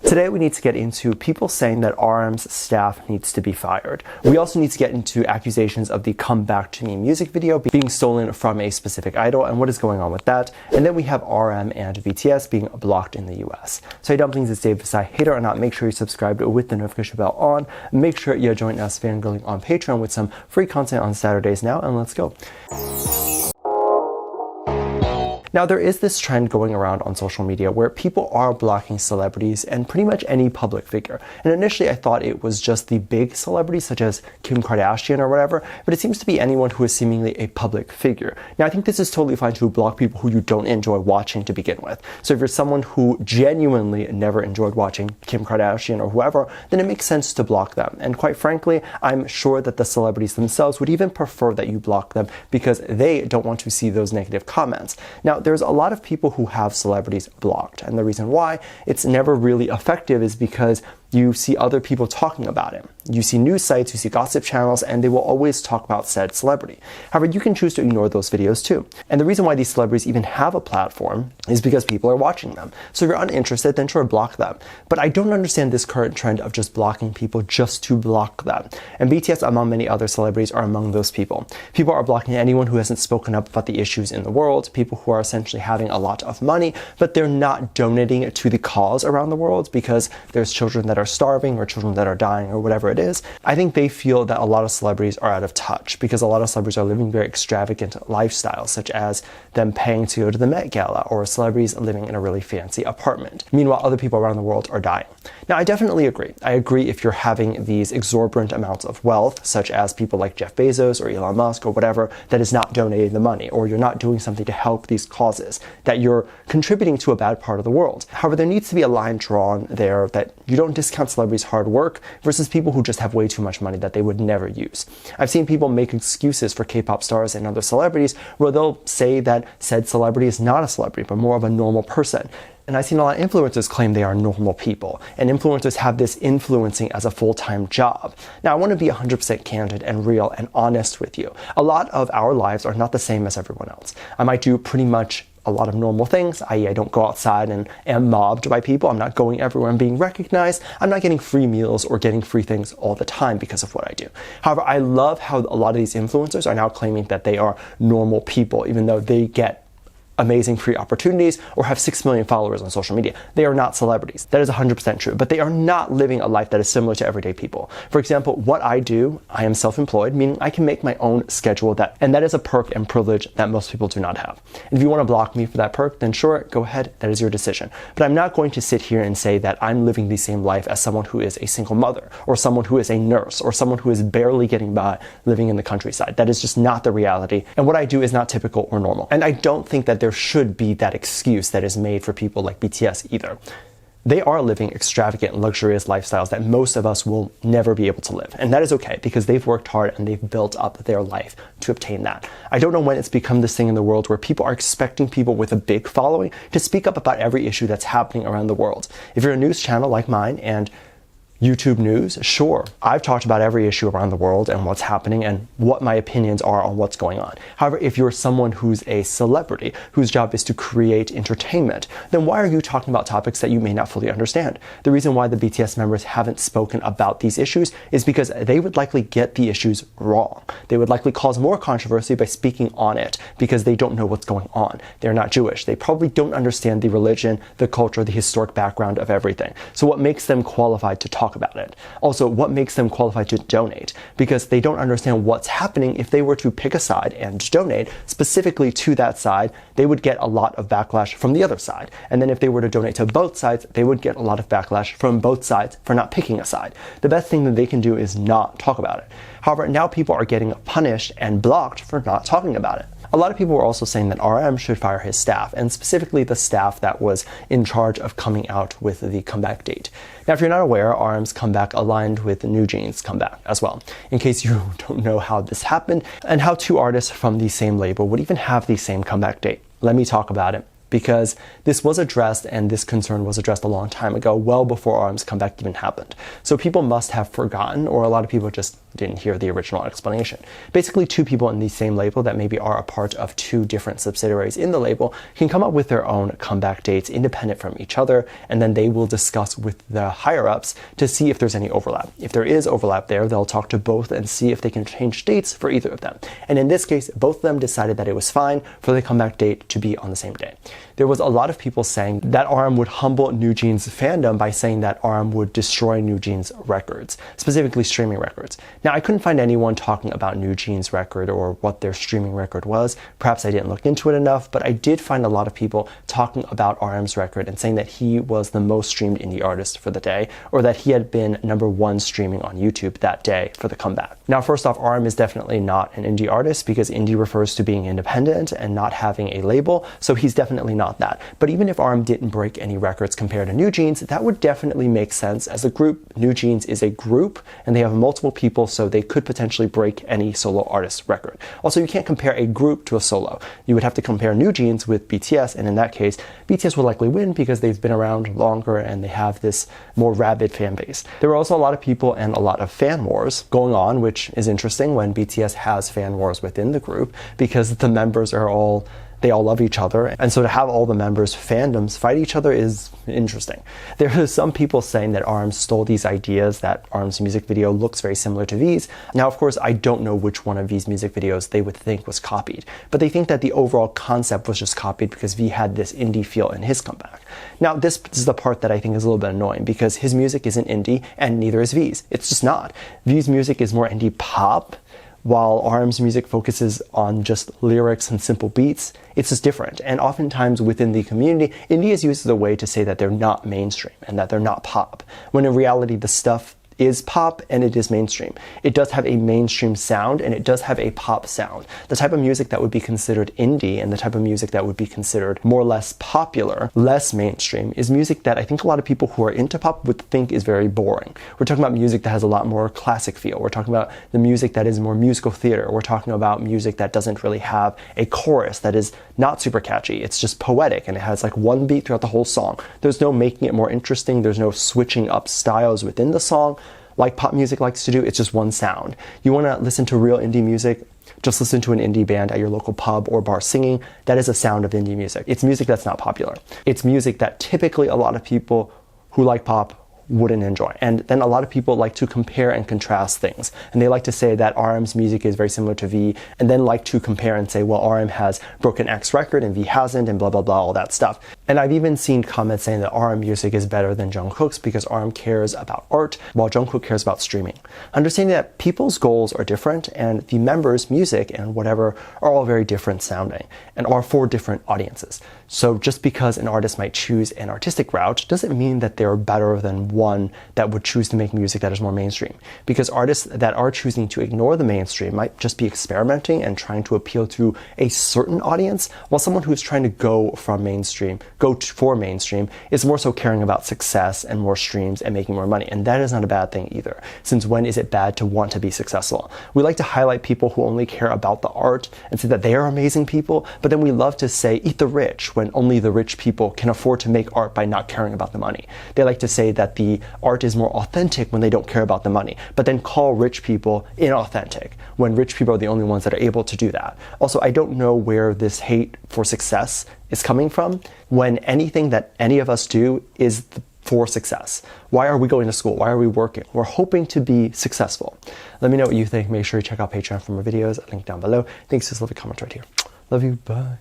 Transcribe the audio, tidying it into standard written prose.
Today we need to get into people saying that RM's staff needs to be fired. We also need to get into accusations of the Come Back to Me music video being stolen from a specific idol and what is going on with that. And then we have RM and BTS being blocked in the US. So hey Dumplings, it's Dave Desai. Hater or not, make sure you subscribe with the notification bell on. Make sure you join us fangirling on Patreon with some free content on Saturdays now, and let's go. Now, there is this trend going around on social media where people are blocking celebrities and pretty much any public figure. And initially I thought it was just the big celebrities such as Kim Kardashian or whatever, but it seems to be anyone who is seemingly a public figure. Now, I think this is totally fine to block people who you don't enjoy watching to begin with. So if you're someone who genuinely never enjoyed watching Kim Kardashian or whoever, then it makes sense to block them. And quite frankly, I'm sure that the celebrities themselves would even prefer that you block them because they don't want to see those negative comments. Now, there's a lot of people who have celebrities blocked, and the reason why it's never really effective is because you see other people talking about it. You see news sites, you see gossip channels, and they will always talk about said celebrity. However, you can choose to ignore those videos too. And the reason why these celebrities even have a platform is because people are watching them. So if you're uninterested, then sure, block them. But I don't understand this current trend of just blocking people just to block them. And BTS, among many other celebrities, are among those people. People are blocking anyone who hasn't spoken up about the issues in the world, people who are essentially having a lot of money, but they're not donating it to the cause around the world because there's children that are starving or children that are dying or whatever it is. I think they feel that a lot of celebrities are out of touch because a lot of celebrities are living very extravagant lifestyles, such as them paying to go to the Met Gala or celebrities living in a really fancy apartment. Meanwhile, other people around the world are dying. Now, I definitely agree. I agree if you're having these exorbitant amounts of wealth, such as people like Jeff Bezos or Elon Musk or whatever, that is not donating the money, or you're not doing something to help these causes, that you're contributing to a bad part of the world. However, there needs to be a line drawn there that you don't discount celebrities' hard work versus people who just have way too much money that they would never use. I've seen people make excuses for K-pop stars and other celebrities where they'll say that said celebrity is not a celebrity, but more of a normal person. And I've seen a lot of influencers claim they are normal people, and influencers have this influencing as a full-time job. Now, I want to be 100% candid and real and honest with you. A lot of our lives are not the same as everyone else. I might do pretty much a lot of normal things, i.e. I don't go outside and am mobbed by people. I'm not going everywhere and being recognized. I'm not getting free meals or getting free things all the time because of what I do. However, I love how a lot of these influencers are now claiming that they are normal people, even though they get amazing free opportunities or have 6 million followers on social media. They are not celebrities. That is 100% true, but they are not living a life that is similar to everyday people. For example, what I do, I am self-employed, meaning I can make my own schedule, and that is a perk and privilege that most people do not have. And if you want to block me for that perk, then sure, go ahead, that is your decision. But I'm not going to sit here and say that I'm living the same life as someone who is a single mother, or someone who is a nurse, or someone who is barely getting by living in the countryside. That is just not the reality. And what I do is not typical or normal. And I don't think that there should be that excuse that is made for people like BTS either. They are living extravagant, luxurious lifestyles that most of us will never be able to live. And that is okay because they've worked hard and they've built up their life to obtain that. I don't know when it's become this thing in the world where people are expecting people with a big following to speak up about every issue that's happening around the world. If you're a news channel like mine and YouTube news, sure, I've talked about every issue around the world and what's happening and what my opinions are on what's going on. However, if you're someone who's a celebrity, whose job is to create entertainment, then why are you talking about topics that you may not fully understand? The reason why the BTS members haven't spoken about these issues is because they would likely get the issues wrong. They would likely cause more controversy by speaking on it because they don't know what's going on. They're not Jewish. They probably don't understand the religion, the culture, the historic background of everything. So what makes them qualified to talk about it? Also, what makes them qualified to donate? Because they don't understand what's happening. If they were to pick a side and donate specifically to that side, they would get a lot of backlash from the other side. And then if they were to donate to both sides, they would get a lot of backlash from both sides for not picking a side. The best thing that they can do is not talk about it. However, now people are getting punished and blocked for not talking about it. A lot of people were also saying that RM should fire his staff, and specifically the staff that was in charge of coming out with the comeback date. Now, if you're not aware, RM's comeback aligned with New Jeans' comeback as well. In case you don't know how this happened, and how two artists from the same label would even have the same comeback date. Let me talk about it, because this was addressed and this concern was addressed a long time ago, well before RM's comeback even happened. So people must have forgotten, or a lot of people just didn't hear the original explanation. Basically, two people in the same label that maybe are a part of two different subsidiaries in the label can come up with their own comeback dates independent from each other, and then they will discuss with the higher-ups to see if there's any overlap. If there is overlap there, they'll talk to both and see if they can change dates for either of them. And in this case, both of them decided that it was fine for the comeback date to be on the same day. There was a lot of people saying that RM would humble NewJeans' fandom by saying that RM would destroy NewJeans' records, specifically streaming records. Now, I couldn't find anyone talking about NewJeans' record or what their streaming record was. Perhaps I didn't look into it enough, but I did find a lot of people talking about RM's record and saying that he was the most streamed indie artist for the day, or that he had been #1 streaming on YouTube that day for the comeback. Now, first off, RM is definitely not an indie artist because indie refers to being independent and not having a label, so he's definitely not that. But even if RM didn't break any records compared to NewJeans, that would definitely make sense. As a group, NewJeans is a group and they have multiple people, so they could potentially break any solo artist record. Also, you can't compare a group to a solo. You would have to compare NewJeans with BTS, and in that case, BTS will likely win because they've been around longer and they have this more rabid fan base. There were also a lot of people and a lot of fan wars going on, which is interesting when BTS has fan wars within the group because the members are they all love each other, and so to have all the members' fandoms fight each other is interesting. There are some people saying that RM stole these ideas, that RM's music video looks very similar to V's. Now, of course, I don't know which one of V's music videos they would think was copied, but they think that the overall concept was just copied because V had this indie feel in his comeback. Now, this is the part that I think is a little bit annoying because his music isn't indie and neither is V's. It's just not. V's music is more indie pop, while RM's music focuses on just lyrics and simple beats. It's just different. And oftentimes within the community, indie is used as a way to say that they're not mainstream and that they're not pop, when in reality the stuff is pop and it is mainstream. It does have a mainstream sound and it does have a pop sound. The type of music that would be considered indie and the type of music that would be considered more or less popular, less mainstream, is music that I think a lot of people who are into pop would think is very boring. We're talking about music that has a lot more classic feel. We're talking about the music that is more musical theater. We're talking about music that doesn't really have a chorus, that is not super catchy. It's just poetic and it has like one beat throughout the whole song. There's no making it more interesting. There's no switching up styles within the song like pop music likes to do. It's just one sound. You want to listen to real indie music? Just listen to an indie band at your local pub or bar singing. That is a sound of indie music. It's music that's not popular. It's music that typically a lot of people who like pop wouldn't enjoy. And then a lot of people like to compare and contrast things. And they like to say that RM's music is very similar to V, and then like to compare and say, well, RM has broken X record and V hasn't, and blah, blah, blah, all that stuff. And I've even seen comments saying that RM music is better than Jungkook's because RM cares about art, while Jungkook cares about streaming. Understanding that people's goals are different, and the members' music and whatever are all very different sounding, and are for different audiences. So just because an artist might choose an artistic route doesn't mean that they're better than one that would choose to make music that is more mainstream. Because artists that are choosing to ignore the mainstream might just be experimenting and trying to appeal to a certain audience, while someone who's trying to go for mainstream is more so caring about success and more streams and making more money. And that is not a bad thing either, since when is it bad to want to be successful? We like to highlight people who only care about the art and say that they are amazing people, but then we love to say eat the rich when only the rich people can afford to make art by not caring about the money. They like to say that the art is more authentic when they don't care about the money, but then call rich people inauthentic when rich people are the only ones that are able to do that. Also, I don't know where this hate for success is coming from when anything that any of us do is for success. Why are we going to school? Why are we working? We're hoping to be successful. Let me know what you think. Make sure you check out Patreon for more videos. Link down below. Thanks. Just leave a comment right here. Love you. Bye.